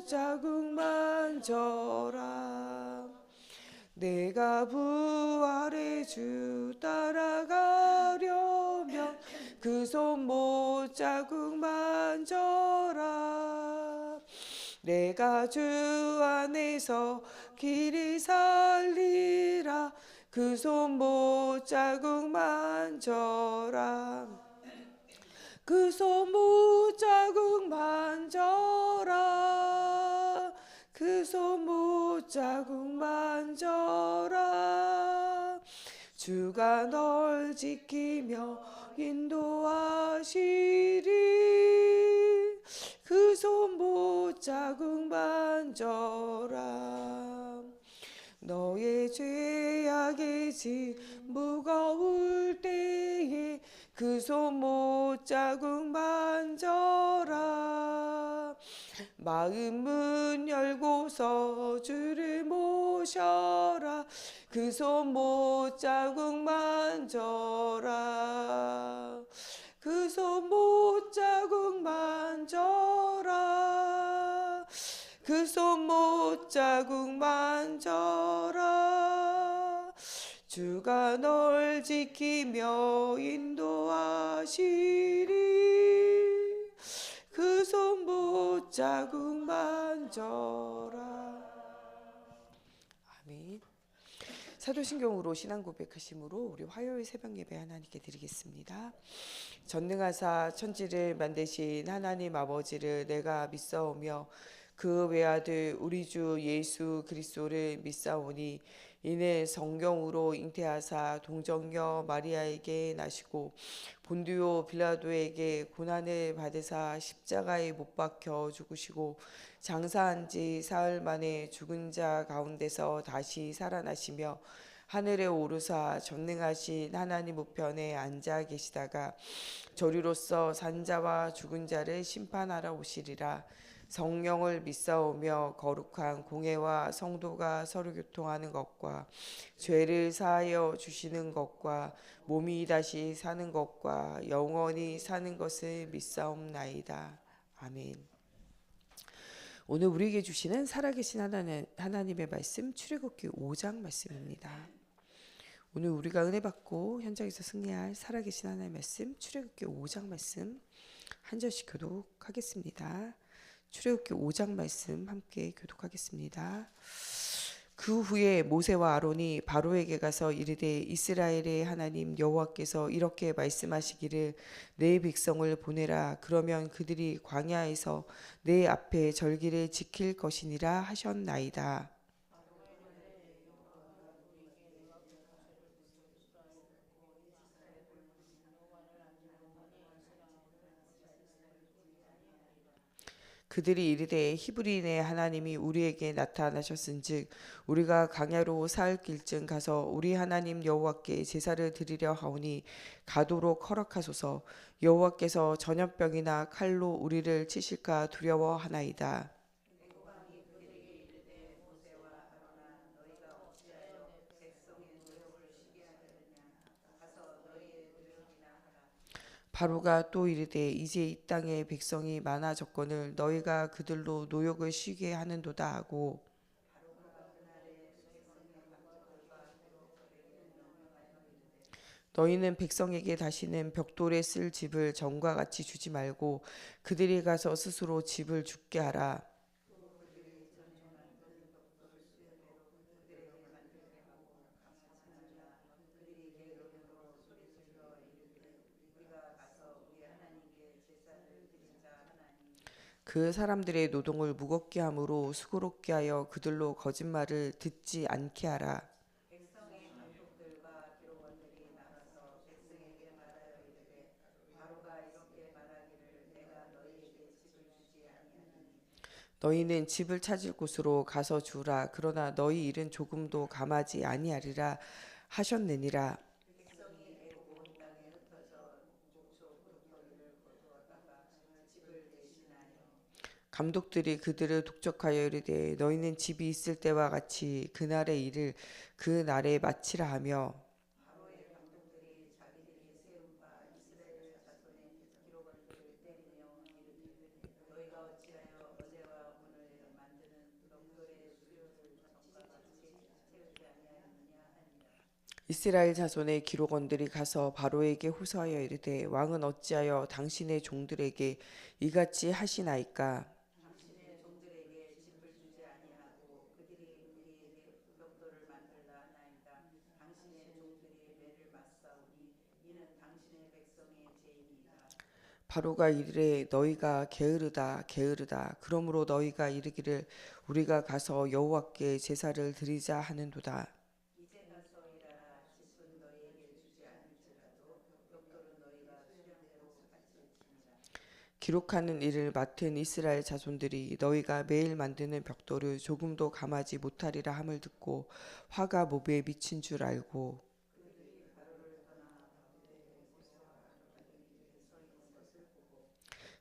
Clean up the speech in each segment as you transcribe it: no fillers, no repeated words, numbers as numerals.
못자국만 져라. 내가 부활의 주 따라가려면 그 손 못자국만 져라. 내가 주 안에서 길이 살리라. 그 손 못자국만 져라. 그 손 못자국만 져라. 그 손 못자국만 져라. 주가 널 지키며 인도하시리. 그 손 못자국만 져라. 너의 죄악의 짐 무거울 때에 그 손 못자국만 져라. 마음 문 열고서 주를 모셔라. 그 손 못자국만 져라. 그 손 못자국만 져라. 그 손 못자국만 져라. 주가 널 지키며 인도하시리. 그 손 못자국만 져라. 아멘. 사도신경으로 신앙 고백하심으로 우리 화요일 새벽 예배 하나님께 드리겠습니다. 전능하사 천지를 만드신 하나님 아버지를 내가 믿사오며 그 외아들 우리 주 예수 그리스도를 믿사오니 이는 성경으로 잉태하사 동정녀 마리아에게 나시고 본디오 빌라도에게 고난을 받으사 십자가에 못 박혀 죽으시고 장사한 지 사흘 만에 죽은 자 가운데서 다시 살아나시며 하늘에 오르사 전능하신 하나님 우편에 앉아 계시다가 저리로서 산 자와 죽은 자를 심판하러 오시리라. 성령을 믿사오며 거룩한 공회와 성도가 서로 교통하는 것과 죄를 사하여 주시는 것과 몸이 다시 사는 것과 영원히 사는 것을 믿사옵나이다. 아멘. 오늘 우리에게 주시는 살아계신 하나님의 말씀 출애굽기 5장 말씀입니다. 오늘 우리가 은혜 받고 현장에서 승리할 살아계신 하나님의 말씀 출애굽기 5장 말씀 한 절씩 교독하겠습니다. 출애굽기 5장 말씀 함께 교독하겠습니다. 그 후에 모세와 아론이 바로에게 가서 이르되 이스라엘의 하나님 여호와께서 이렇게 말씀하시기를 내 백성을 보내라. 그러면 그들이 광야에서 내 앞에 절기를 지킬 것이니라 하셨나이다. 그들이 이르되 히브리인의 하나님이 우리에게 나타나셨은즉 우리가 광야로 사흘 길쯤 가서 우리 하나님 여호와께 제사를 드리려 하오니 가도록 허락하소서. 여호와께서 전염병이나 칼로 우리를 치실까 두려워하나이다. 바로가 또 이르되 이제 이 땅에 백성이 많아졌거늘 너희가 그들로 노역을 쉬게 하는도다 하고 너희는 백성에게 다시는 벽돌에 쓸 집을 전과 같이 주지 말고 그들이 가서 스스로 집을 짓게 하라. 그 사람들의 노동을 무겁게 함으로 수고롭게 하여 그들로 거짓말을 듣지 않게 하라. 너희는 집을 찾을 곳으로 가서 주라. 그러나 너희 일은 조금도 감하지 아니하리라 하셨느니라. 감독들이 그들을 독촉하여 이르되 너희는 집이 있을 때와 같이 그날의 일을 그 날에 마치라 하며 이스라엘 자손의 기록원들이 가서 바로에게 호소하여 이르되 왕은 어찌하여 당신의 종들에게 이같이 하시나이까. 당신의 종들에게 짚을 주지 아니하고 그들이 우리에게 벽돌을 만들라 하나이다. 당신의 종들이 매를 맞사오니 이는 당신의 백성의 죄입니다. 바로가 이르되 너희가 게으르다 게으르다. 그러므로 너희가 이르기를 우리가 가서 여호와께 제사를 드리자 하는도다. 이제 가서 일하라. 짚은 너희에게 주지 않을지라도 벽돌은 너희가 수량대로 바칠지니라. 기록하는 일을 맡은 이스라엘 자손들이 너희가 매일 만드는 벽돌을 조금도 감하지 못하리라 함을 듣고 화가 몸에 미친 줄 알고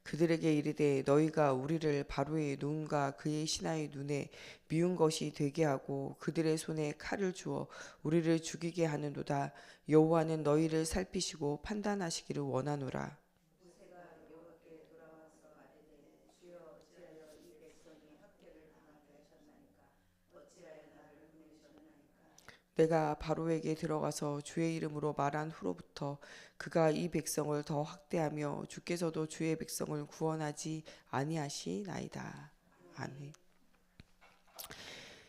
그들에게 이르되 너희가 우리를 바로의 눈과 그의 신하의 눈에 미운 것이 되게 하고 그들의 손에 칼을 주어 우리를 죽이게 하는도다. 여호와는 너희를 살피시고 판단하시기를 원하노라. 모세가 여호와께 돌아와서 아뢰되 주여 어찌하여 이 백성이 학대를 당하게 하셨나이까. 어찌하여 나를 보내셨나이까. 내가 바로에게 들어가서 주의 이름으로 말한 후로부터 그가 이 백성을 더 확대하며 주께서도 주의 백성을 구원하지 아니하시나이다. 아멘.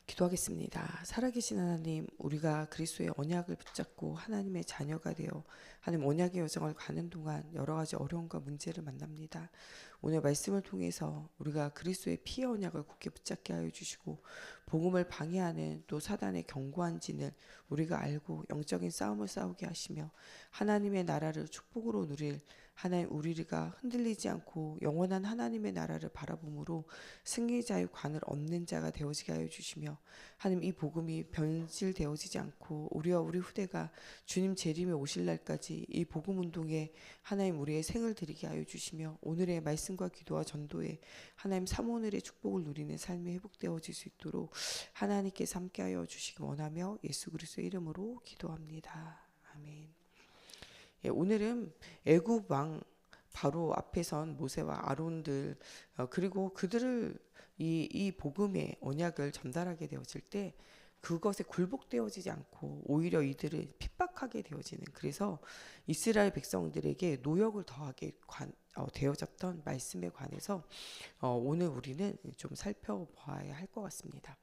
기도하겠습니다. 살아계신 하나님, 우리가 그리스도의 언약을 붙잡고 하나님의 자녀가 되어 하나님 언약의 여정을 가는 동안 여러 가지 어려움과 문제를 만납니다. 오늘 말씀을 통해서 우리가 그리스도의 피의 언약을 굳게 붙잡게 하여 주시고 복음을 방해하는 또 사단의 견고한 진을 우리가 알고 영적인 싸움을 싸우게 하시며 하나님의 나라를 축복으로 누릴 하나님 우리가 흔들리지 않고 영원한 하나님의 나라를 바라봄으로 승리자의 관을 얻는 자가 되어지게 하여 주시며 하나님 이 복음이 변질되어지지 않고 우리와 우리 후대가 주님 재림에 오실 날까지 이 복음 운동에 하나님 우리의 생을 드리게 하여 주시며 오늘의 말씀과 기도와 전도에 하나님 삼오늘의 축복을 누리는 삶이 회복되어질 수 있도록 하나님께서 함께하여 주시기 원하며 예수 그리스도의 이름으로 기도합니다. 아멘. 예, 오늘은 애굽 왕 바로 앞에 선 모세와 아론들 그리고 그들을 이 복음의 언약을 전달하게 되어질 때 그것에 굴복되어지지 않고 오히려 이들을 핍박하게 되어지는 그래서 이스라엘 백성들에게 노역을 더하게 되어졌던 말씀에 관해서 오늘 우리는 좀 살펴봐야 할 것 같습니다.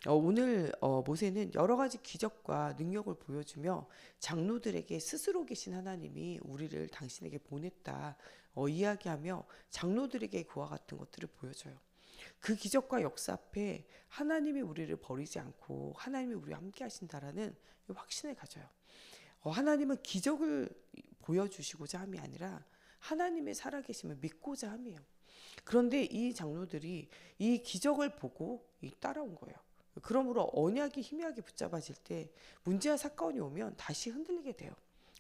오늘 모세는 여러 가지 기적과 능력을 보여주며 장로들에게 스스로 계신 하나님이 우리를 당신에게 보냈다 이야기하며 장로들에게 그와 같은 것들을 보여줘요. 그 기적과 역사 앞에 하나님이 우리를 버리지 않고 하나님이 우리와 함께 하신다라는 확신을 가져요. 하나님은 기적을 보여주시고자 함이 아니라 하나님의 살아계심을 믿고자 함이에요. 그런데 이 장로들이 이 기적을 보고 따라온 거예요. 그러므로 언약이 희미하게 붙잡아질 때 문제와 사건이 오면 다시 흔들리게 돼요.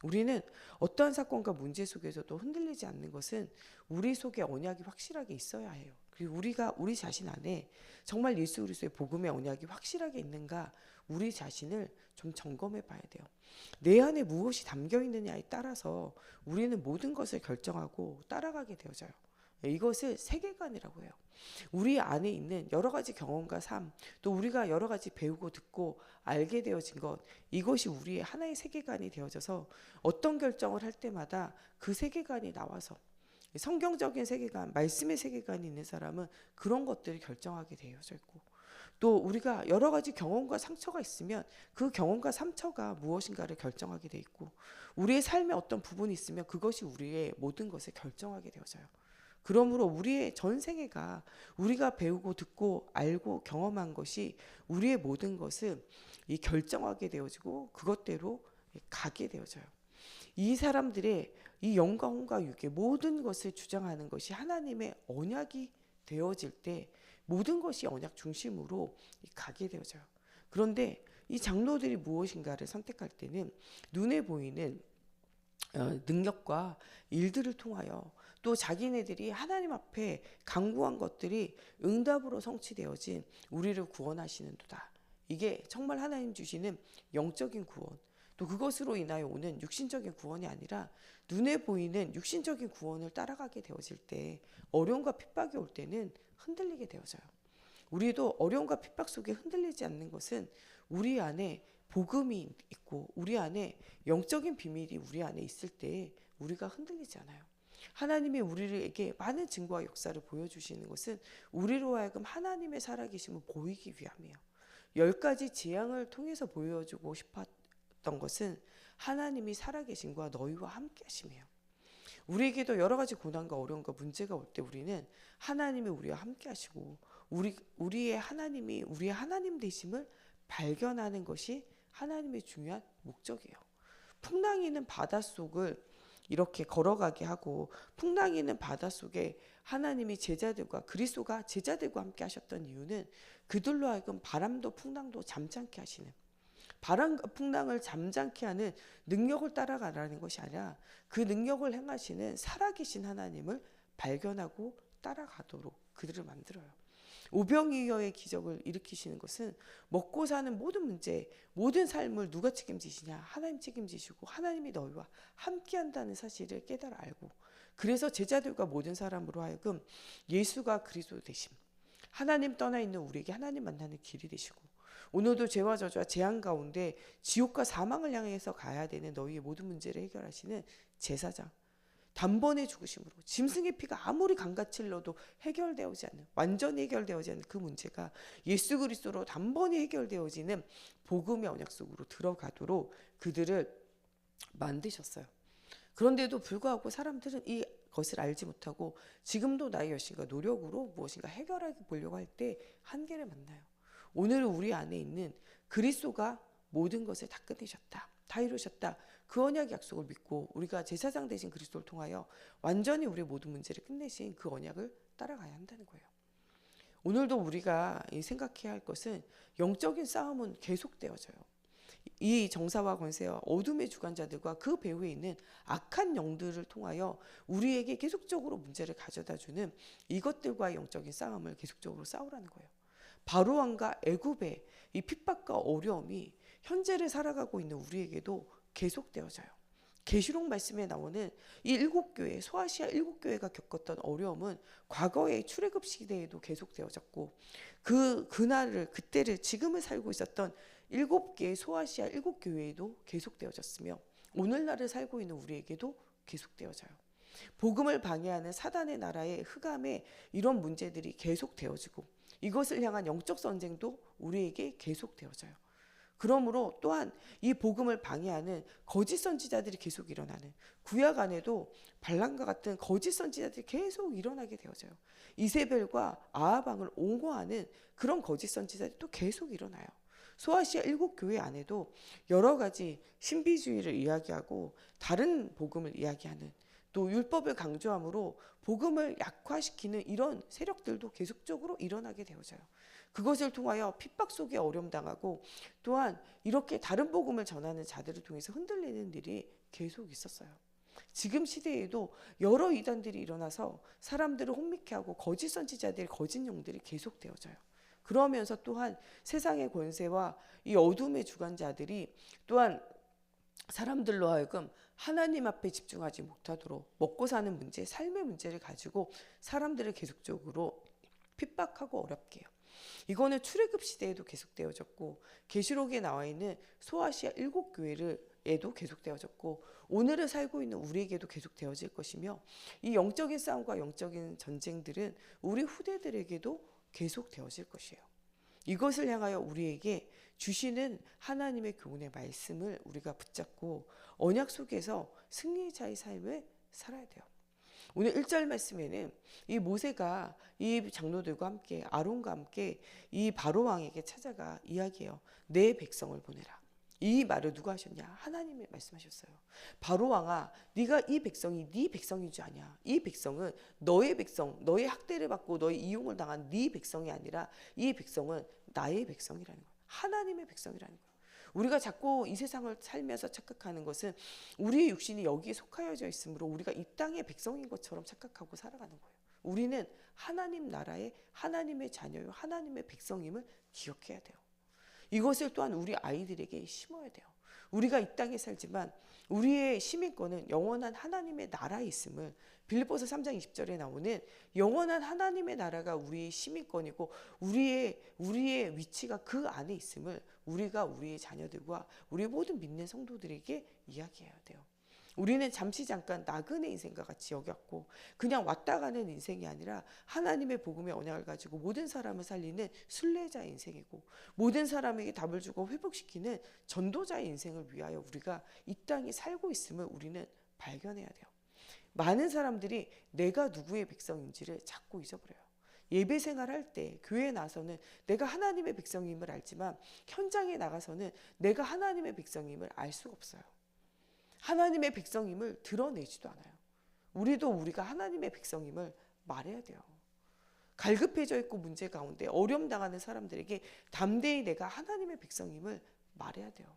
우리는 어떠한 사건과 문제 속에서도 흔들리지 않는 것은 우리 속에 언약이 확실하게 있어야 해요. 그리고 우리가 우리 자신 안에 정말 예수 그리스도의 복음의 언약이 확실하게 있는가 우리 자신을 좀 점검해 봐야 돼요. 내 안에 무엇이 담겨 있느냐에 따라서 우리는 모든 것을 결정하고 따라가게 되어져요. 이것을 세계관이라고 해요. 우리 안에 있는 여러 가지 경험과 삶, 또 우리가 여러 가지 배우고 듣고 알게 되어진 것, 이것이 우리의 하나의 세계관이 되어져서 어떤 결정을 할 때마다 그 세계관이 나와서 성경적인 세계관, 말씀의 세계관이 있는 사람은 그런 것들을 결정하게 되어져 있고 또 우리가 여러 가지 경험과 상처가 있으면 그 경험과 상처가 무엇인가를 결정하게 돼 있고 우리의 삶에 어떤 부분이 있으면 그것이 우리의 모든 것을 결정하게 되어져요. 그러므로 우리의 전생애가 우리가 배우고 듣고 알고 경험한 것이 우리의 모든 것을 결정하게 되어지고 그것대로 가게 되어져요. 이 사람들의 이 영광과 유괴 모든 것을 주장하는 것이 하나님의 언약이 되어질 때 모든 것이 언약 중심으로 가게 되어져요. 그런데 이 장로들이 무엇인가를 선택할 때는 눈에 보이는 능력과 일들을 통하여 또 자기네들이 하나님 앞에 간구한 것들이 응답으로 성취되어진 우리를 구원하시는도다. 이게 정말 하나님 주시는 영적인 구원 또 그것으로 인하여 오는 육신적인 구원이 아니라 눈에 보이는 육신적인 구원을 따라가게 되어질 때 어려움과 핍박이 올 때는 흔들리게 되어져요. 우리도 어려움과 핍박 속에 흔들리지 않는 것은 우리 안에 복음이 있고 우리 안에 영적인 비밀이 우리 안에 있을 때 우리가 흔들리지 않아요. 하나님이 우리에게 많은 증거와 역사를 보여주시는 것은 우리로 하여금 하나님의 살아계심을 보이기 위함이에요. 10가지 재앙을 통해서 보여주고 싶었던 것은 하나님이 살아계심과 너희와 함께 하심이에요. 우리에게도 여러 가지 고난과 어려움과 문제가 올 때 우리는 하나님이 우리와 함께 하시고 우리의 하나님이 우리의 하나님 되심을 발견하는 것이 하나님의 중요한 목적이에요. 풍랑이는 바닷속을 이렇게 걸어가게 하고 풍랑이는 바닷속에 하나님이 제자들과 그리스도가 제자들과 함께 하셨던 이유는 그들로 하여금 바람도 풍랑도 잠잠케 하시는, 바람과 풍랑을 잠잠케 하는 능력을 따라가라는 것이 아니라 그 능력을 행하시는 살아계신 하나님을 발견하고 따라가도록 그들을 만들어요. 오병이어의 기적을 일으키시는 것은 먹고 사는 모든 문제, 모든 삶을 누가 책임지시냐? 하나님 책임지시고 하나님이 너희와 함께한다는 사실을 깨달아 알고, 그래서 제자들과 모든 사람으로 하여금 예수가 그리스도 되심, 하나님 떠나 있는 우리에게 하나님 만나는 길이 되시고, 오늘도 죄와 저주와 재앙 가운데 지옥과 사망을 향해서 가야 되는 너희의 모든 문제를 해결하시는 제사장, 단번에 죽으심으로 짐승의 피가 아무리 강같이 흘러도 해결되어지 않는, 완전히 해결되어지 않는 그 문제가 예수 그리스도로 단번에 해결되어지는 복음의 언약 속으로 들어가도록 그들을 만드셨어요. 그런데도 불구하고 사람들은 이것을 알지 못하고 지금도 나의 열심과 노력으로 무엇인가 해결하게 보려고 할 때 한계를 만나요. 오늘 우리 안에 있는 그리스도가 모든 것을 다 끝내셨다, 다 이루셨다, 그 언약 약속을 믿고 우리가 제사장 되신 그리스도를 통하여 완전히 우리의 모든 문제를 끝내신 그 언약을 따라가야 한다는 거예요. 오늘도 우리가 생각해야 할 것은 영적인 싸움은 계속되어져요. 이 정사와 권세와 어둠의 주관자들과 그 배후에 있는 악한 영들을 통하여 우리에게 계속적으로 문제를 가져다주는 이것들과의 영적인 싸움을 계속적으로 싸우라는 거예요. 바로왕과 애굽의 이 핍박과 어려움이 현재를 살아가고 있는 우리에게도 계속되어져요. 계시록 말씀에 나오는 이 7교회, 소아시아 7교회가 겪었던 어려움은 과거의 출애굽 시대에도 계속되어졌고, 그날을, 그때를, 지금을 살고 있었던 7개의 소아시아 7교회에도 계속되어졌으며 오늘날을 살고 있는 우리에게도 계속되어져요. 복음을 방해하는 사단의 나라의 흑암에 이런 문제들이 계속되어지고 이것을 향한 영적 전쟁도 우리에게 계속되어져요. 그러므로 또한 이 복음을 방해하는 거짓 선지자들이 계속 일어나는, 구약 안에도 발람과 같은 거짓 선지자들이 계속 일어나게 되어져요. 이세벨과 아하방을 옹호하는 그런 거짓 선지자들이 또 계속 일어나요. 소아시아 7교회 안에도 여러 가지 신비주의를 이야기하고 다른 복음을 이야기하는, 또 율법을 강조함으로 복음을 약화시키는 이런 세력들도 계속적으로 일어나게 되어져요. 그것을 통하여 핍박 속에 어려움당하고 또한 이렇게 다른 복음을 전하는 자들을 통해서 흔들리는 일이 계속 있었어요. 지금 시대에도 여러 이단들이 일어나서 사람들을 혼미케 하고 거짓 선지자들, 거짓 영들이 계속되어져요. 그러면서 또한 세상의 권세와 이 어둠의 주관자들이 또한 사람들로 하여금 하나님 앞에 집중하지 못하도록 먹고 사는 문제, 삶의 문제를 가지고 사람들을 계속적으로 핍박하고 어렵게 해요. 이거는 출애굽 시대에도 계속되어졌고 계시록에 나와 있는 소아시아 7교회에도 계속되어졌고 오늘을 살고 있는 우리에게도 계속되어질 것이며, 이 영적인 싸움과 영적인 전쟁들은 우리 후대들에게도 계속되어질 것이에요. 이것을 향하여 우리에게 주시는 하나님의 교훈의 말씀을 우리가 붙잡고 언약 속에서 승리자의 삶을 살아야 돼요. 오늘 1절 말씀에는 이 모세가 이 장로들과 함께 아론과 함께 이 바로왕에게 찾아가 이야기해요. 내 백성을 보내라. 이 말을 누가 하셨냐? 하나님이 말씀하셨어요. 바로왕아, 네가 이 백성이 네 백성인 줄 아냐? 이 백성은 너의 백성, 너의 학대를 받고 너의 이용을 당한 네 백성이 아니라 이 백성은 나의 백성이라는 거예요. 하나님의 백성이라는 거예요. 우리가 자꾸 이 세상을 살면서 착각하는 것은 우리의 육신이 여기에 속하여져 있으므로 우리가 이 땅의 백성인 것처럼 착각하고 살아가는 거예요. 우리는 하나님 나라의 하나님의 자녀요, 하나님의 백성임을 기억해야 돼요. 이것을 또한 우리 아이들에게 심어야 돼요. 우리가 이 땅에 살지만 우리의 시민권은 영원한 하나님의 나라에 있음을, 빌립보서 3장 20절에 나오는 영원한 하나님의 나라가 우리의 시민권이고 우리의 위치가 그 안에 있음을 우리가 우리의 자녀들과 우리 모든 믿는 성도들에게 이야기해야 돼요. 우리는 잠시 잠깐 나그네 인생과 같이 여겼고 그냥 왔다 가는 인생이 아니라 하나님의 복음의 언약을 가지고 모든 사람을 살리는 순례자의 인생이고 모든 사람에게 답을 주고 회복시키는 전도자의 인생을 위하여 우리가 이 땅에 살고 있음을 우리는 발견해야 돼요. 많은 사람들이 내가 누구의 백성인지를 자꾸 잊어버려요. 예배 생활할 때 교회에 나서는 내가 하나님의 백성임을 알지만 현장에 나가서는 내가 하나님의 백성임을 알 수가 없어요. 하나님의 백성임을 드러내지도 않아요. 우리가 하나님의 백성임을 말해야 돼요. 갈급해져 있고 문제 가운데 어려움 당하는 사람들에게 담대히 내가 하나님의 백성임을 말해야 돼요.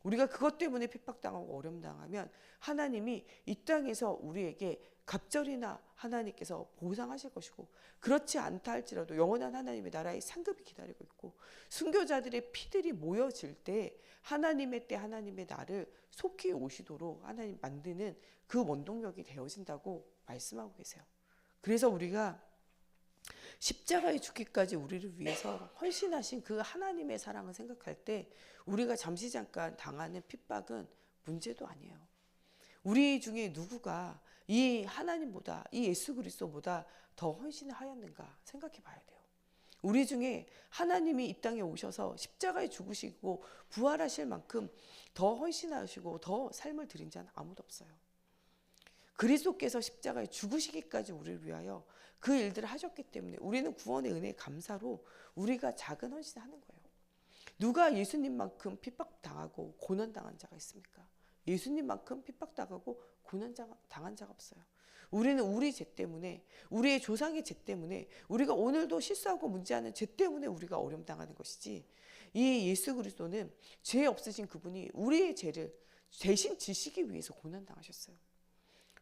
우리가 그것 때문에 핍박당하고 어려움 당하면 하나님이 이 땅에서 우리에게 갑절이나 하나님께서 보상하실 것이고 그렇지 않다 할지라도 영원한 하나님의 나라의 상급이 기다리고 있고 순교자들의 피들이 모여질 때 하나님의 때 하나님의 날을 속히 오시도록 하나님 만드는 그 원동력이 되어진다고 말씀하고 계세요. 그래서 우리가 십자가에 죽기까지 우리를 위해서 헌신하신 그 하나님의 사랑을 생각할 때 우리가 잠시 잠깐 당하는 핍박은 문제도 아니에요. 우리 중에 누구가 이 하나님보다 이 예수 그리스도보다 더 헌신을 하였는가 생각해 봐야 돼요. 우리 중에 하나님이 이 땅에 오셔서 십자가에 죽으시고 부활하실 만큼 더 헌신하시고 더 삶을 드린 자는 아무도 없어요. 그리스도께서 십자가에 죽으시기까지 우리를 위하여 그 일들을 하셨기 때문에 우리는 구원의 은혜에 감사로 우리가 작은 헌신을 하는 거예요. 누가 예수님만큼 핍박당하고 고난당한 자가 있습니까? 예수님만큼 핍박당하고 고난당한 자가 없어요. 우리는 우리 죄 때문에 우리의 조상의 죄 때문에 우리가 오늘도 실수하고 문제하는 죄 때문에 우리가 어려움 당하는 것이지 이 예수 그리스도는 죄 없으신 그분이 우리의 죄를 대신 지시기 위해서 고난당하셨어요.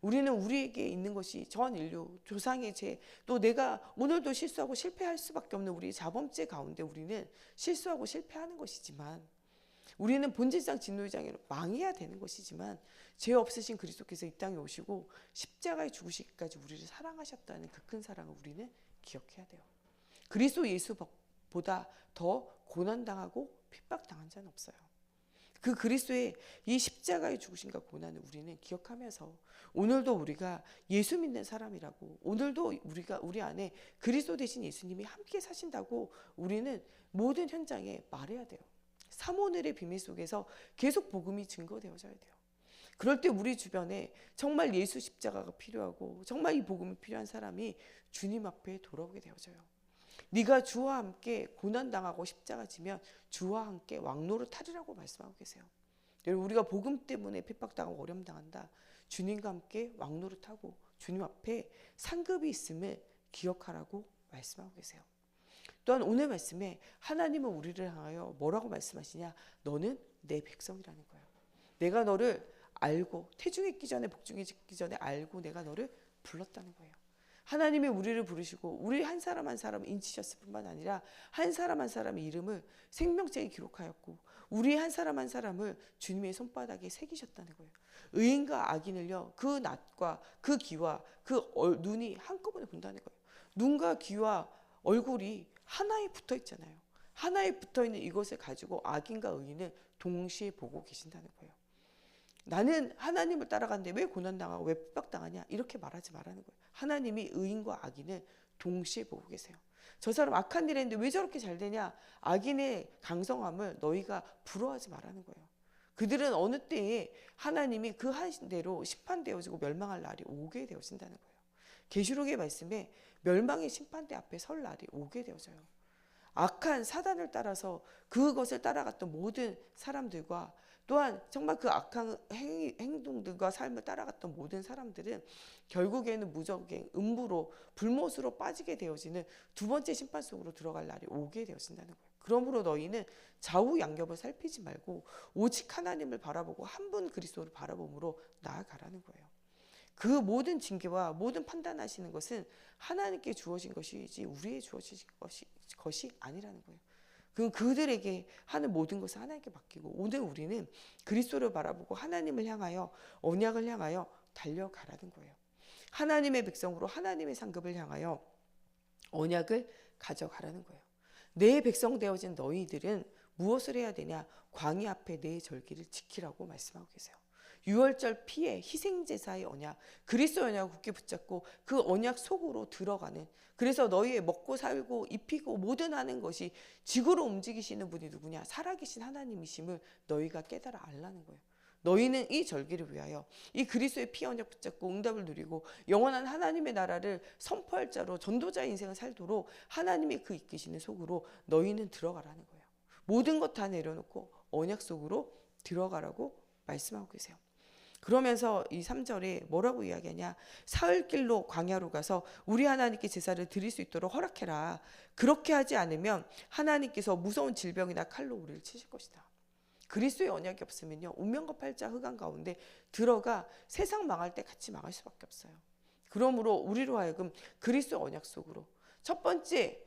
우리는 우리에게 있는 것이 전 인류, 조상의 죄, 또 내가 오늘도 실수하고 실패할 수밖에 없는 우리 자범죄 가운데 우리는 실수하고 실패하는 것이지만 우리는 본질상 진노의 장애로 망해야 되는 것이지만 죄 없으신 그리스도께서 이 땅에 오시고 십자가에 죽으시기까지 우리를 사랑하셨다는 그 큰 사랑을 우리는 기억해야 돼요. 그리스도 예수보다 더 고난당하고 핍박당한 자는 없어요. 그 그리스도의 이 십자가의 죽으심과 고난을 우리는 기억하면서 오늘도 우리가 예수 믿는 사람이라고 오늘도 우리 안에 그리스도 대신 예수님이 함께 사신다고 우리는 모든 현장에 말해야 돼요. 삼오늘의 비밀 속에서 계속 복음이 증거되어져야 돼요. 그럴 때 우리 주변에 정말 예수 십자가가 필요하고 정말 이 복음이 필요한 사람이 주님 앞에 돌아오게 되어져요. 네가 주와 함께 고난당하고 십자가 지면 주와 함께 왕노를 타리라고 말씀하고 계세요. 여러분 우리가 복음 때문에 핍박당하고 어려움 당한다. 주님과 함께 왕노를 타고 주님 앞에 상급이 있음을 기억하라고 말씀하고 계세요. 또한 오늘 말씀에 하나님은 우리를 향하여 뭐라고 말씀하시냐? 너는 내 백성이라는 거예요. 내가 너를 알고 태중에 있기 전에 복중에 있기 전에 알고 내가 너를 불렀다는 거예요. 하나님이 우리를 부르시고 우리 한 사람 한 사람을 인치셨을 뿐만 아니라 한 사람 한 사람의 이름을 생명책에 기록하였고 우리 한 사람 한 사람을 주님의 손바닥에 새기셨다는 거예요. 의인과 악인을요 그 낯과 그 귀와 그 눈이 한꺼번에 본다는 거예요. 눈과 귀와 얼굴이 하나에 붙어 있잖아요. 하나에 붙어 있는 이것을 가지고 악인과 의인을 동시에 보고 계신다는 거예요. 나는 하나님을 따라가는데 왜 고난당하고 왜 핍박당하냐 이렇게 말하지 말라는 거예요. 하나님이 의인과 악인을 동시에 보고 계세요. 저 사람 악한 일 했는데 왜 저렇게 잘 되냐? 악인의 강성함을 너희가 부러워하지 말라는 거예요. 그들은 어느 때에 하나님이 그 하신 대로 심판되어지고 멸망할 날이 오게 되어진다는 거예요. 계시록의 말씀에 멸망의 심판대 앞에 설 날이 오게 되어져요. 악한 사단을 따라서 그것을 따라갔던 모든 사람들과 또한 정말 그 악한 행동들과 삶을 따라갔던 모든 사람들은 결국에는 무적행, 음부로 불못으로 빠지게 되어지는 두 번째 심판 속으로 들어갈 날이 오게 되어진다는 거예요. 그러므로 너희는 좌우 양겹을 살피지 말고 오직 하나님을 바라보고 한 분 그리스도를 바라봄으로 나아가라는 거예요. 그 모든 징계와 모든 판단하시는 것은 하나님께 주어진 것이지 우리의 주어진 것이 아니라는 거예요. 그럼 그들에게 하는 모든 것을 하나님께 맡기고 오늘 우리는 그리스도를 바라보고 하나님을 향하여 언약을 향하여 달려가라는 거예요. 하나님의 백성으로 하나님의 상급을 향하여 언약을 가져가라는 거예요. 내 백성 되어진 너희들은 무엇을 해야 되냐? 광야 앞에 내 절기를 지키라고 말씀하고 계세요. 유월절 피해 희생제사의 언약, 그리스도 언약을 굳게 붙잡고 그 언약 속으로 들어가는, 그래서 너희의 먹고 살고 입히고 모든 하는 것이 지구로 움직이시는 분이 누구냐? 살아계신 하나님이심을 너희가 깨달아 알라는 거예요. 너희는 이 절기를 위하여 이 그리스도의 피 언약 붙잡고 응답을 누리고 영원한 하나님의 나라를 선포할 자로 전도자의 인생을 살도록 하나님이 그 이끄시는 속으로 너희는 들어가라는 거예요. 모든 것 다 내려놓고 언약 속으로 들어가라고 말씀하고 계세요. 그러면서 이 3절에 뭐라고 이야기하냐? 사흘길로 광야로 가서 우리 하나님께 제사를 드릴 수 있도록 허락해라. 그렇게 하지 않으면 하나님께서 무서운 질병이나 칼로 우리를 치실 것이다. 그리스도의 언약이 없으면요, 운명과 팔자 흑암 가운데 들어가 세상 망할 때 같이 망할 수밖에 없어요. 그러므로 우리로 하여금 그리스도의 언약 속으로 첫 번째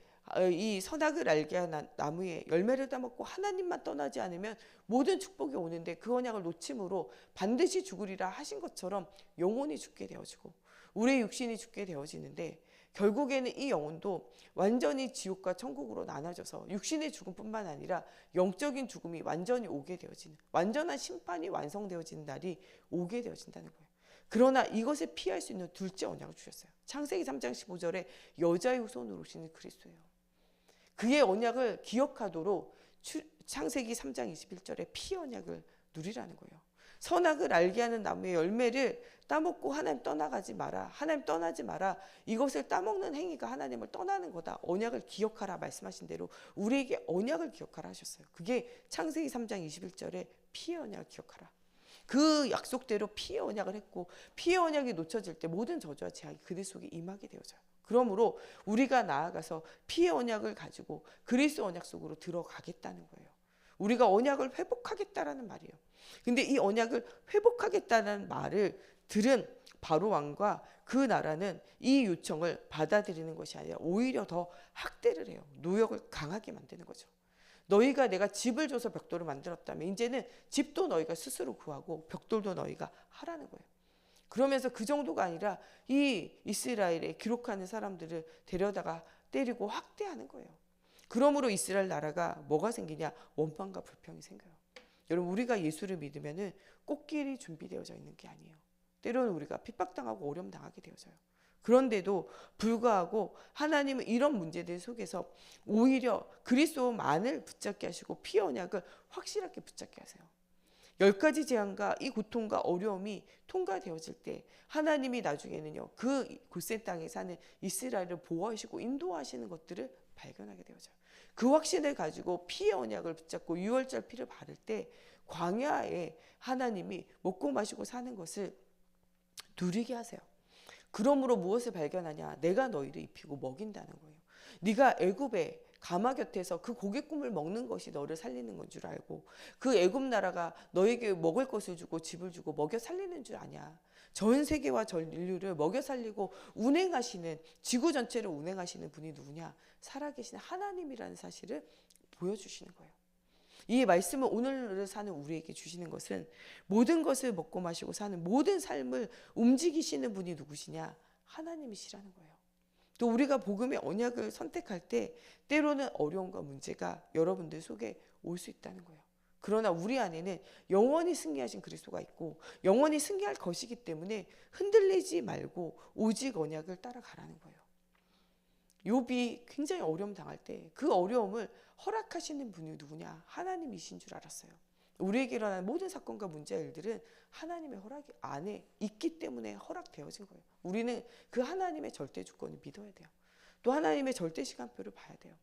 이 선악을 알게 한 나무에 열매를 따먹고 하나님만 떠나지 않으면 모든 축복이 오는데 그 언약을 놓침으로 반드시 죽으리라 하신 것처럼 영혼이 죽게 되어지고 우리의 육신이 죽게 되어지는데 결국에는 이 영혼도 완전히 지옥과 천국으로 나눠져서 육신의 죽음뿐만 아니라 영적인 죽음이 완전히 오게 되어지는, 완전한 심판이 완성되어지는 날이 오게 되어진다는 거예요. 그러나 이것을 피할 수 있는 둘째 언약을 주셨어요. 창세기 3장 15절에 여자의 후손으로 오시는 그리스도예요. 그의 언약을 기억하도록 창세기 3장 21절에 피 언약을 누리라는 거예요. 선악을 알게 하는 나무의 열매를 따먹고 하나님 떠나가지 마라. 하나님 떠나지 마라. 이것을 따먹는 행위가 하나님을 떠나는 거다. 언약을 기억하라 말씀하신 대로 우리에게 언약을 기억하라 하셨어요. 그게 창세기 3장 21절에 피의 언약을 기억하라. 그 약속대로 피의 언약을 했고 피의 언약이 놓쳐질 때 모든 저주와 제약이 그들 속에 임하게 되어져요. 그러므로 우리가 나아가서 피의 언약을 가지고 그리스도 언약 속으로 들어가겠다는 거예요. 우리가 언약을 회복하겠다라는 말이에요. 근데 이 언약을 회복하겠다는 말을 들은 바로 왕과 그 나라는 이 요청을 받아들이는 것이 아니라 오히려 더 학대를 해요. 노역을 강하게 만드는 거죠. 너희가 내가 집을 줘서 벽돌을 만들었다면 이제는 집도 너희가 스스로 구하고 벽돌도 너희가 하라는 거예요. 그러면서 그 정도가 아니라 이 이스라엘에 기록하는 사람들을 데려다가 때리고 학대하는 거예요. 그러므로 이스라엘 나라가 뭐가 생기냐? 원망과 불평이 생겨요. 여러분, 우리가 예수를 믿으면은 꽃길이 준비되어져 있는 게 아니에요. 때로는 우리가 핍박당하고 어려움 당하게 되어져요. 그런데도 불구하고 하나님은 이런 문제들 속에서 오히려 그리스도만을 붙잡게 하시고 피 언약을 확실하게 붙잡게 하세요. 10가지 재앙과 이 고통과 어려움이 통과되어질 때 하나님이 나중에는요, 그 고센 땅에 사는 이스라엘을 보호하시고 인도하시는 것들을 발견하게 되어져요. 그 확신을 가지고 피의 언약을 붙잡고 유월절 피를 바를 때 광야에 하나님이 먹고 마시고 사는 것을 누리게 하세요. 그러므로 무엇을 발견하냐? 내가 너희를 입히고 먹인다는 거예요. 네가 애굽에 가마 곁에서 그 고기 꿈을 먹는 것이 너를 살리는 건 줄 알고 그 애굽 나라가 너에게 먹을 것을 주고 집을 주고 먹여 살리는 줄 아냐? 전 세계와 전 인류를 먹여 살리고 운행하시는, 지구 전체를 운행하시는 분이 누구냐? 살아계신 하나님이라는 사실을 보여주시는 거예요. 이 말씀을 오늘을 사는 우리에게 주시는 것은 모든 것을 먹고 마시고 사는 모든 삶을 움직이시는 분이 누구시냐? 하나님이시라는 거예요. 또 우리가 복음의 언약을 선택할 때 때로는 어려움과 문제가 여러분들 속에 올 수 있다는 거예요. 그러나 우리 안에는 영원히 승리하신 그리스도가 있고 영원히 승리할 것이기 때문에 흔들리지 말고 오직 언약을 따라가라는 거예요. 욥이 굉장히 어려움 당할 때 그 어려움을 허락하시는 분이 누구냐? 하나님이신 줄 알았어요. 우리에게 일어난 모든 사건과 문제와 일들은 하나님의 허락 안에 있기 때문에 허락되어진 거예요. 우리는 그 하나님의 절대 주권을 믿어야 돼요. 또 하나님의 절대 시간표를 봐야 돼요.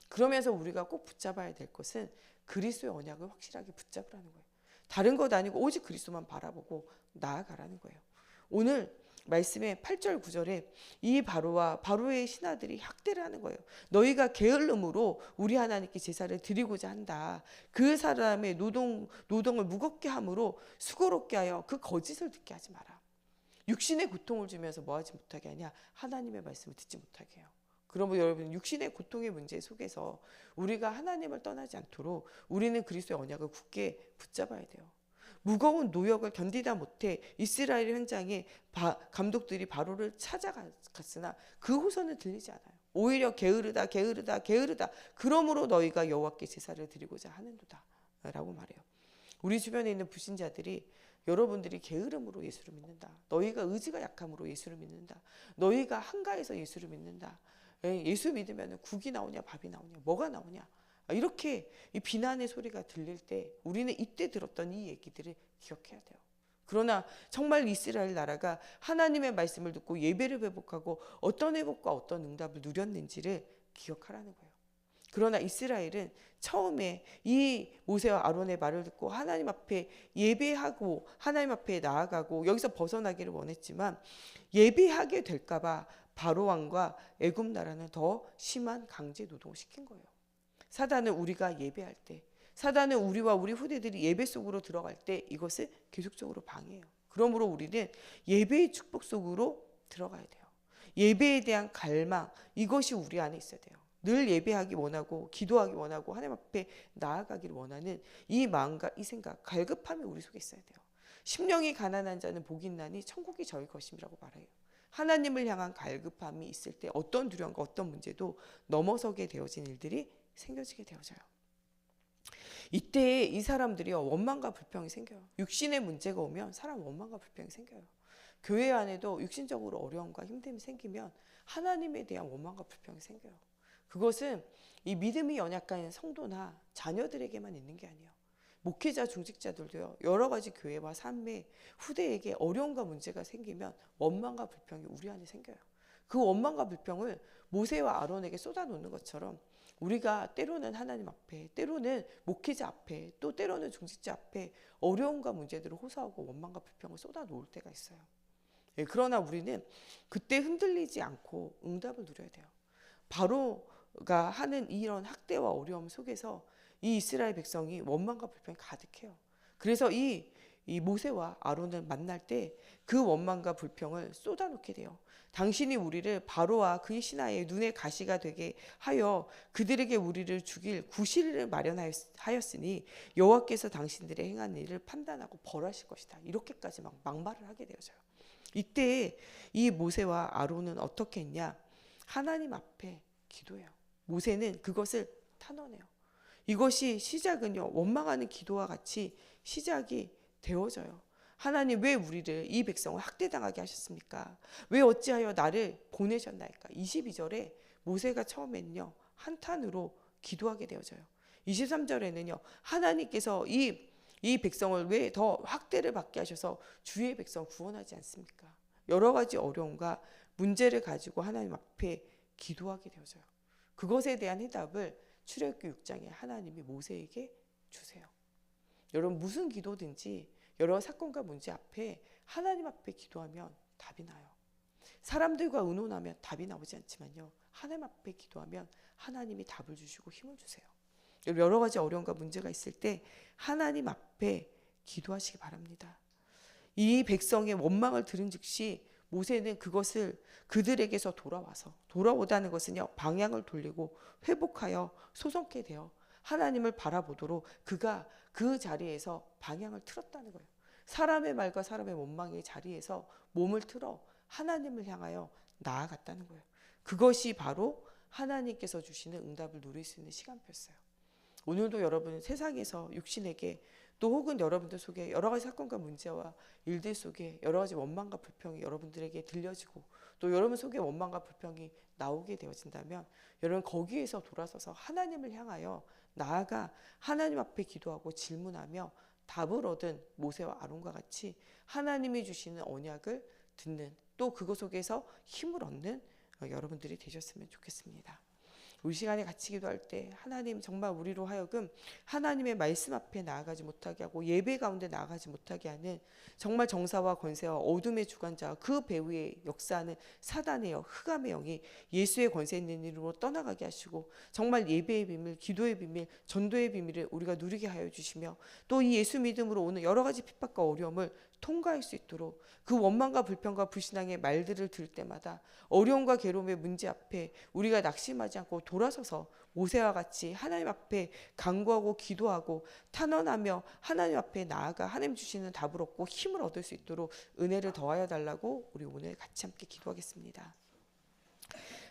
그러면서 우리가 꼭 붙잡아야 될 것은 그리스도의 언약을 확실하게 붙잡으라는 거예요. 다른 것 아니고 오직 그리스도만 바라보고 나아가라는 거예요. 오늘 말씀의 8절 9절에 이 바로와 바로의 신하들이 학대를 하는 거예요. 너희가 게을름으로 우리 하나님께 제사를 드리고자 한다. 그 사람의 노동을 무겁게 함으로 수고롭게 하여 그 거짓을 듣게 하지 마라. 육신의 고통을 주면서 뭐하지 못하게 하냐? 하나님의 말씀을 듣지 못하게 해요. 그러면 여러분 육신의 고통의 문제 속에서 우리가 하나님을 떠나지 않도록 우리는 그리스도의 언약을 굳게 붙잡아야 돼요. 무거운 노역을 견디다 못해 이스라엘 현장에 감독들이 바로를 찾아갔으나 그 호소는 들리지 않아요. 오히려 게으르다 게으르다 게으르다 그러므로 너희가 여호와께 제사를 드리고자 하는도다 라고 말해요. 우리 주변에 있는 불신자들이 여러분들이 게으름으로 예수를 믿는다. 너희가 의지가 약함으로 예수를 믿는다. 너희가 한가해서 예수를 믿는다. 예수 믿으면 국이 나오냐 밥이 나오냐 뭐가 나오냐 이렇게 이 비난의 소리가 들릴 때 우리는 이때 들었던 이 얘기들을 기억해야 돼요. 그러나 정말 이스라엘 나라가 하나님의 말씀을 듣고 예배를 회복하고 어떤 회복과 어떤 응답을 누렸는지를 기억하라는 거예요. 그러나 이스라엘은 처음에 이 모세와 아론의 말을 듣고 하나님 앞에 예배하고 하나님 앞에 나아가고 여기서 벗어나기를 원했지만 예배하게 될까봐 바로 왕과 애굽 나라는 더 심한 강제 노동을 시킨 거예요. 사단은 우리가 예배할 때, 사단은 우리와 우리 후대들이 예배 속으로 들어갈 때 이것을 계속적으로 방해해요. 그러므로 우리는 예배의 축복 속으로 들어가야 돼요. 예배에 대한 갈망, 이것이 우리 안에 있어야 돼요. 늘 예배하기 원하고 기도하기 원하고 하나님 앞에 나아가기를 원하는 이 마음과 이 생각, 갈급함이 우리 속에 있어야 돼요. 심령이 가난한 자는 복이 있나니 천국이 저희 것임이라고 말해요. 하나님을 향한 갈급함이 있을 때 어떤 두려움과 어떤 문제도 넘어서게 되어진 일들이 생겨지게 되어져요. 이때 이 사람들이요 원망과 불평이 생겨요. 육신의 문제가 오면 사람 원망과 불평이 생겨요. 교회 안에도 육신적으로 어려움과 힘듦이 생기면 하나님에 대한 원망과 불평이 생겨요. 그것은 이 믿음이 연약한 성도나 자녀들에게만 있는 게 아니에요. 목회자 중직자들도요 여러 가지 교회와 삶의 후대에게 어려움과 문제가 생기면 원망과 불평이 우리 안에 생겨요. 그 원망과 불평을 모세와 아론에게 쏟아놓는 것처럼 우리가 때로는 하나님 앞에, 때로는 목회자 앞에, 또 때로는 중직자 앞에 어려움과 문제들을 호소하고 원망과 불평을 쏟아놓을 때가 있어요. 그러나 우리는 그때 흔들리지 않고 응답을 누려야 돼요. 바로가 하는 이런 학대와 어려움 속에서 이 이스라엘 백성이 원망과 불평이 가득해요. 그래서 이 모세와 아론을 만날 때 그 원망과 불평을 쏟아놓게 돼요. 당신이 우리를 바로와 그의 신하의 눈의 가시가 되게 하여 그들에게 우리를 죽일 구실을 마련하였으니 여호와께서 당신들의 행한 일을 판단하고 벌하실 것이다. 이렇게까지 막 막말을 하게 되어져요. 이때 이 모세와 아론은 어떻게 했냐? 하나님 앞에 기도해요. 모세는 그것을 탄원해요. 이것이 시작은요 원망하는 기도와 같이 시작이 되어져요. 하나님 왜 우리를 이 백성을 학대당하게 하셨습니까? 왜 어찌하여 나를 보내셨나이까? 22절에 모세가 처음에는요 한탄으로 기도하게 되어져요. 23절에는요 하나님께서 이 백성을 왜 더 학대를 받게 하셔서 주의 백성 구원하지 않습니까? 여러 가지 어려움과 문제를 가지고 하나님 앞에 기도하게 되어져요. 그것에 대한 해답을 출애굽기 6장에 하나님이 모세에게 주세요. 여러분 무슨 기도든지 여러 사건과 문제 앞에 하나님 앞에 기도하면 답이 나요. 사람들과 의논하면 답이 나오지 않지만요. 하나님 앞에 기도하면 하나님이 답을 주시고 힘을 주세요. 여러 가지 어려움과 문제가 있을 때 하나님 앞에 기도하시기 바랍니다. 이 백성의 원망을 들은 즉시 모세는 그것을 그들에게서 돌아오다는 것은요 방향을 돌리고 회복하여 소송케 되어 하나님을 바라보도록 그가 그 자리에서 방향을 틀었다는 거예요. 사람의 말과 사람의 원망의 자리에서 몸을 틀어 하나님을 향하여 나아갔다는 거예요. 그것이 바로 하나님께서 주시는 응답을 누릴 수 있는 시간표였어요. 오늘도 여러분 세상에서 육신에게 또 혹은 여러분들 속에 여러 가지 사건과 문제와 일들 속에 여러 가지 원망과 불평이 여러분들에게 들려지고 또 여러분 속에 원망과 불평이 나오게 되어진다면 여러분 거기에서 돌아서서 하나님을 향하여 나아가 하나님 앞에 기도하고 질문하며 답을 얻은 모세와 아론과 같이 하나님이 주시는 언약을 듣는 또 그것 속에서 힘을 얻는 여러분들이 되셨으면 좋겠습니다. 우리 시간에 같이 기도할 때 하나님 정말 우리로 하여금 하나님의 말씀 앞에 나아가지 못하게 하고 예배 가운데 나아가지 못하게 하는 정말 정사와 권세와 어둠의 주관자와 그 배후에 역사하는 사단의 영, 흑암의 영이 예수의 권세 있는 이름으로 떠나가게 하시고 정말 예배의 비밀, 기도의 비밀, 전도의 비밀을 우리가 누리게 하여 주시며 또 이 예수 믿음으로 오는 여러 가지 핍박과 어려움을 통과할 수 있도록 그 원망과 불평과 불신앙의 말들을 들을 때마다 어려움과 괴로움의 문제 앞에 우리가 낙심하지 않고 돌아서서 모세와 같이 하나님 앞에 간구하고 기도하고 탄원하며 하나님 앞에 나아가 하나님 주시는 답을 얻고 힘을 얻을 수 있도록 은혜를 더하여 달라고 우리 오늘 같이 함께 기도하겠습니다.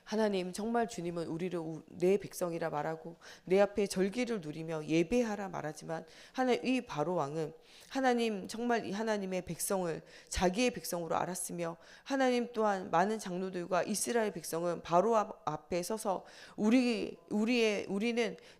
하나님, 정말 주님은 우리를 내 백성이라 말하고 내 앞에 절기를 누리며 예배하라 말하지만 하나님, 이 바로 왕은 하나님, 정말 이 하나님의 백성을 자기의 백성으로 알았으며 하나님 또한 많은 장로들과 이스라엘 백성은 바로 앞에 서서 우리는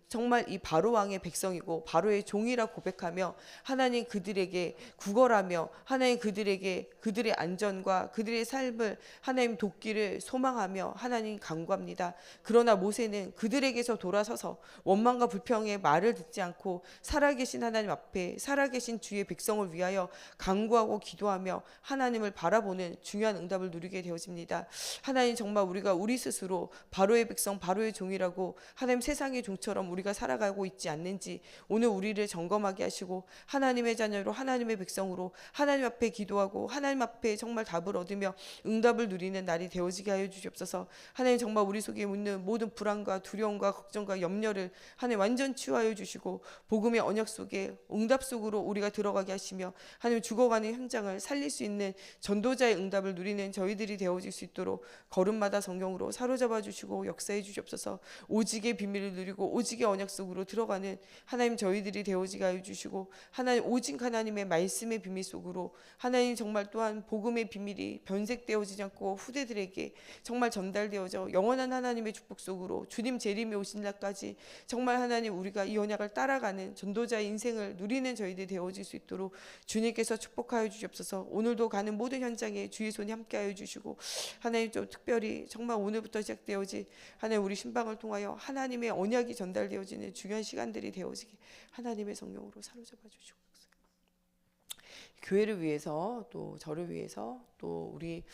정말 이 바로 왕의 백성이고 바로의 종이라 고백하며 하나님 그들에게 구걸하며 하나님 그들에게 그들의 안전과 그들의 삶을 하나님 돕기를 소망하며 하나님 간구합니다. 그러나 모세는 그들에게서 돌아서서 원망과 불평의 말을 듣지 않고 살아계신 하나님 앞에 살아계신 주의 백성을 위하여 간구하고 기도하며 하나님을 바라보는 중요한 응답을 누리게 되어집니다. 하나님, 정말 우리가 우리 스스로 바로의 백성 바로의 종이라고 하나님 세상의 종처럼 우리가 살아가고 있지 않는지 오늘 우리를 점검하게 하시고 하나님의 자녀로 하나님의 백성으로 하나님 앞에 기도하고 하나님 앞에 정말 답을 얻으며 응답을 누리는 날이 되어지게 하여 주시옵소서. 하나님, 정말 우리 속에 있는 모든 불안과 두려움과 걱정과 염려를 하나님 완전 치유하여 주시고 복음의 언약 속에 응답 속으로 우리가 들어가게 하시며 하나님 죽어가는 현장을 살릴 수 있는 전도자의 응답을 누리는 저희들이 되어질 수 있도록 걸음마다 성경으로 사로잡아 주시고 역사해 주시옵소서. 오직의 비밀을 누리고 오직의 언약 속으로 들어가는 하나님 저희들이 되어지게 하여 주시고 하나님 오직 하나님의 말씀의 비밀 속으로 하나님 정말 또한 복음의 비밀이 변색되어지지 않고 후대들에게 정말 전달되어져 영원한 하나님의 축복 속으로 주님 재림이 오신 날까지 정말 하나님 우리가 이 언약을 따라가는 전도자의 인생을 누리는 저희들이 되어질 수 있도록 주님께서 축복하여 주시옵소서. 오늘도 가는 모든 현장에 주의 손이 함께하여 주시고 하나님 좀 특별히 정말 오늘부터 시작되어지 하나님 우리 신방을 통하여 하나님의 언약이 전달되어지는 중요한 시간들이 되어지게 하나님의 성령으로 사로잡아 주시고 교회를 위해서 또 저를 위해서 또 우리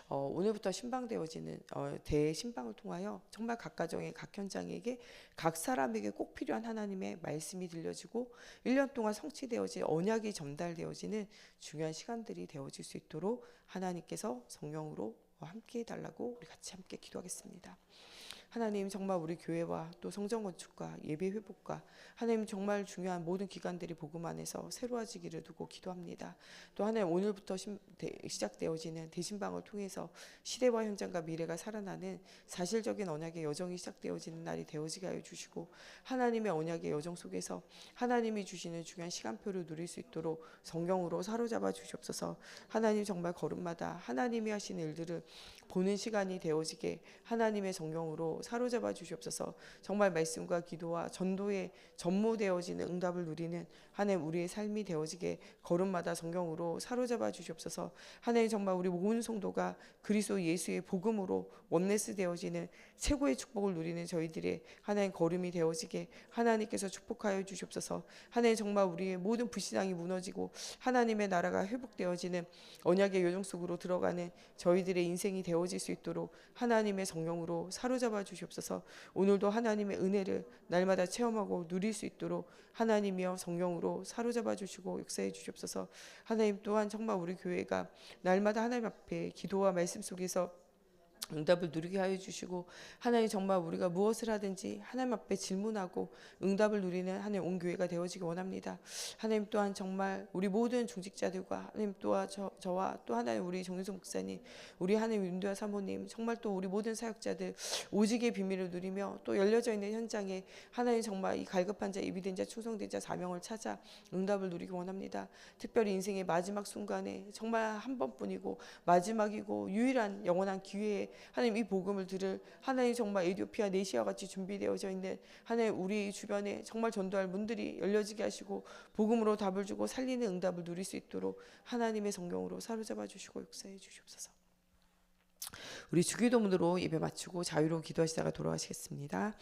오늘부터 신방되어지는 대신방을 통하여 정말 각 가정의 각 현장에게 각 사람에게 꼭 필요한 하나님의 말씀이 들려지고 1년 동안 성취되어질 언약이 전달되어지는 중요한 시간들이 되어질 수 있도록 하나님께서 성령으로 함께 해달라고 우리 같이 함께 기도하겠습니다. 하나님, 정말 우리 교회와 또 성전 건축과 예배 회복과 하나님 정말 중요한 모든 기관들이 복음 안에서 새로워지기를 두고 기도합니다. 또 하나님 오늘부터 시작되어지는 대신방을 통해서 시대와 현장과 미래가 살아나는 사실적인 언약의 여정이 시작되어지는 날이 되어지게 하여 주시고 하나님의 언약의 여정 속에서 하나님이 주시는 중요한 시간표를 누릴 수 있도록 성경으로 사로잡아 주시옵소서. 하나님 정말 걸음마다 하나님이 하시는 일들을 보는 시간이 되어지게 하나님의 성경으로 사로잡아 주시옵소서. 정말 말씀과 기도와 전도에 전무되어지는 응답을 누리는 하나님 우리의 삶이 되어지게 걸음마다 성경으로 사로잡아 주시옵소서. 하나님 정말 우리 모든 성도가 그리스도 예수의 복음으로 원네스 되어지는 최고의 축복을 누리는 저희들의 하나님 걸음이 되어지게 하나님께서 축복하여 주시옵소서. 하나님 정말 우리의 모든 불신앙이 무너지고 하나님의 나라가 회복되어지는 언약의 요정 속으로 들어가는 저희들의 인생이 되어질 수 있도록 하나님의 성령으로 사로잡아 주시옵소서. 오늘도 하나님의 은혜를 날마다 체험하고 누릴 수 있도록 하나님이여 성령으로 사로잡아 주시고 역사해 주시옵소서. 하나님 또한 정말 우리 교회가 날마다 하나님 앞에 기도와 말씀 속에서 응답을 누리게 하여 주시고 하나님 정말 우리가 무엇을 하든지 하나님 앞에 질문하고 응답을 누리는 하나님 온 교회가 되어지기 원합니다. 하나님 또한 정말 우리 모든 중직자들과 하나님 또한 저와 또 하나님 우리 정윤석 목사님 우리 하나님 윤도아 사모님 정말 또 우리 모든 사역자들 오직의 비밀을 누리며 또 열려져 있는 현장에 하나님 정말 이 갈급한 자 예비된 자 충성된 자 사명을 찾아 응답을 누리기 원합니다. 특별히 인생의 마지막 순간에 정말 한 번뿐이고 마지막이고 유일한 영원한 기회에 하나님 이 복음을 들을 하나님 정말 에티오피아 네시아와 같이 준비되어져 있는 하나님 우리 주변에 정말 전도할 문들이 열려지게 하시고 복음으로 답을 주고 살리는 응답을 누릴 수 있도록 하나님의 성경으로 사로잡아 주시고 역사해 주시옵소서. 우리 주기도문으로 예배 마치고 자유로운 기도하시다가 돌아가시겠습니다.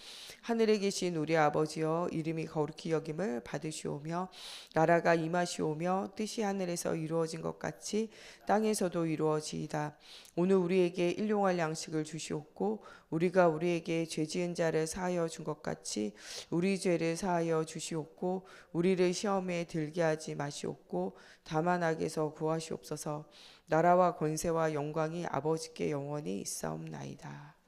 하늘에 계신 우리 아버지여, 이름이 거룩히 여김을 받으시오며 나라가 임하시오며 뜻이 하늘에서 이루어진 것 같이 땅에서도 이루어지이다. 오늘 우리에게 일용할 양식을 주시옵고 우리가 우리에게 죄 지은 자를 사하여 준 것 같이 우리 죄를 사하여 주시옵고 우리를 시험에 들게 하지 마시옵고 다만 악에서 구하시옵소서. 나라와 권세와 영광이 아버지께 영원히 있사옵나이다.